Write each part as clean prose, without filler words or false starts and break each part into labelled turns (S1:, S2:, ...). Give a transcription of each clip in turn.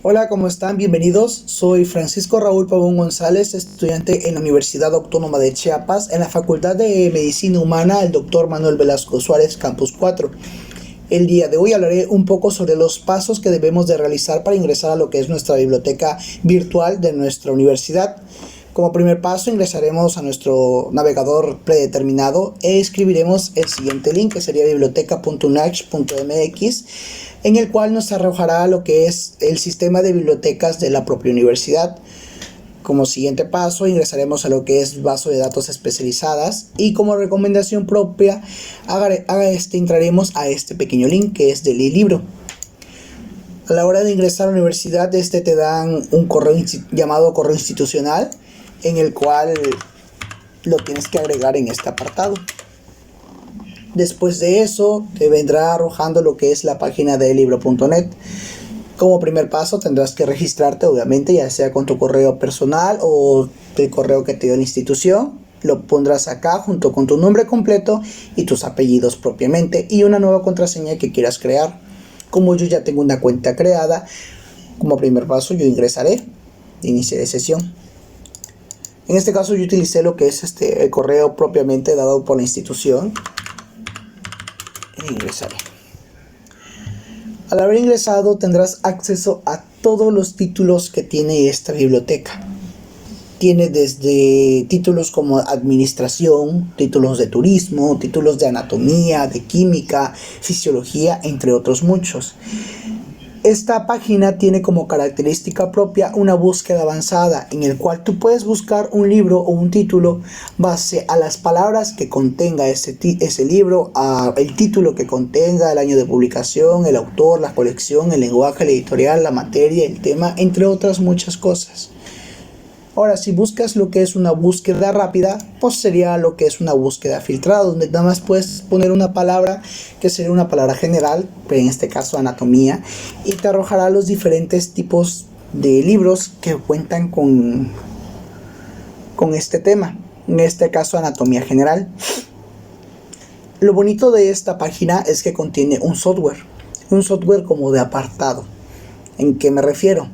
S1: Hola, ¿cómo están? Bienvenidos. Soy Francisco Raúl Pavón González, estudiante en la Universidad Autónoma de Chiapas, en la Facultad de Medicina Humana, el Dr. Manuel Velasco Suárez, Campus 4. El día de hoy hablaré un poco sobre los pasos que debemos de realizar para ingresar a lo que es nuestra biblioteca virtual de nuestra universidad. Como primer paso ingresaremos a nuestro navegador predeterminado e escribiremos el siguiente link, que sería biblioteca.unach.mx, en el cual nos arrojará lo que es el sistema de bibliotecas de la propia universidad. Como siguiente paso ingresaremos a lo que es base de datos especializadas y como recomendación propia entraremos a este pequeño link que es del libro. A la hora de ingresar a la universidad te dan un correo llamado correo institucional, en el cual lo tienes que agregar en este apartado. Después de eso te vendrá arrojando lo que es la página de libro.net. Como primer paso tendrás que registrarte, obviamente, ya sea con tu correo personal o el correo que te dio la institución. Lo pondrás acá junto con tu nombre completo y tus apellidos propiamente y una nueva contraseña que quieras crear. Como yo ya tengo una cuenta creada, como primer paso yo ingresaré, iniciaré sesión. En este caso yo utilicé lo que es el correo propiamente dado por la institución. E ingresaré. Al haber ingresado tendrás acceso a todos los títulos que tiene esta biblioteca. Tiene desde títulos como administración, títulos de turismo, títulos de anatomía, de química, fisiología, entre otros muchos. Esta página tiene como característica propia una búsqueda avanzada en el cual tú puedes buscar un libro o un título base a las palabras que contenga ese libro, el título que contenga, el año de publicación, el autor, la colección, el lenguaje, el editorial, la materia, el tema, entre otras muchas cosas. Ahora, si buscas lo que es una búsqueda rápida, pues sería lo que es una búsqueda filtrada, donde nada más puedes poner una palabra que sería una palabra general, pero en este caso anatomía, y te arrojará los diferentes tipos de libros que cuentan con este tema, en este caso anatomía general. Lo bonito de esta página es que contiene un software como de apartado. ¿En qué me refiero?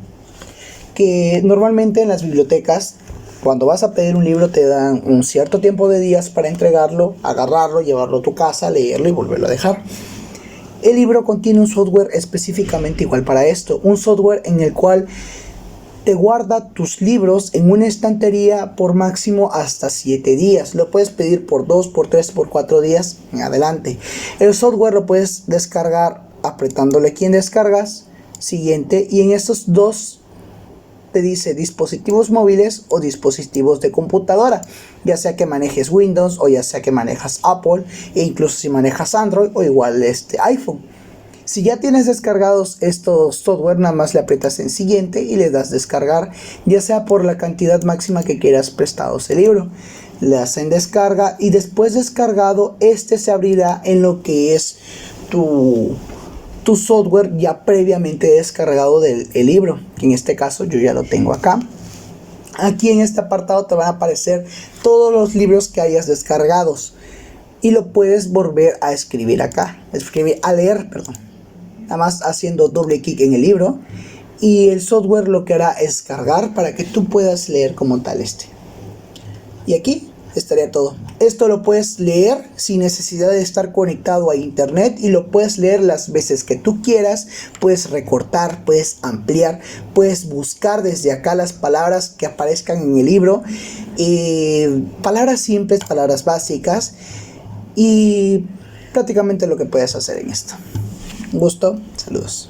S1: Que normalmente en las bibliotecas, cuando vas a pedir un libro, te dan un cierto tiempo de días para entregarlo, agarrarlo, llevarlo a tu casa, leerlo y volverlo a dejar. El libro contiene un software específicamente igual para esto, un software en el cual te guarda tus libros en una estantería por máximo hasta 7 días. Lo puedes pedir por 2, por 3, por 4 días en adelante. El software lo puedes descargar apretándole aquí en descargas, siguiente, y en estos dos te dice dispositivos móviles o dispositivos de computadora, ya sea que manejes Windows o ya sea que manejas Apple, e incluso si manejas Android o igual iPhone. Si ya tienes descargados estos software, nada más le aprietas en siguiente y le das descargar, ya sea por la cantidad máxima que quieras prestados el libro. Le das en descarga y después descargado se abrirá en lo que es tu software ya previamente descargado del libro, que en este caso yo ya lo tengo acá. Aquí en este apartado te van a aparecer todos los libros que hayas descargados y lo puedes volver a escribir acá, nada más haciendo doble clic en el libro, y el software lo que hará es cargar para que tú puedas leer como tal y aquí estaría todo. Esto lo puedes leer sin necesidad de estar conectado a internet y lo puedes leer las veces que tú quieras. Puedes recortar, puedes ampliar, puedes buscar desde acá las palabras que aparezcan en el libro, palabras simples, palabras básicas, y prácticamente lo que puedes hacer en esto. Un gusto, saludos.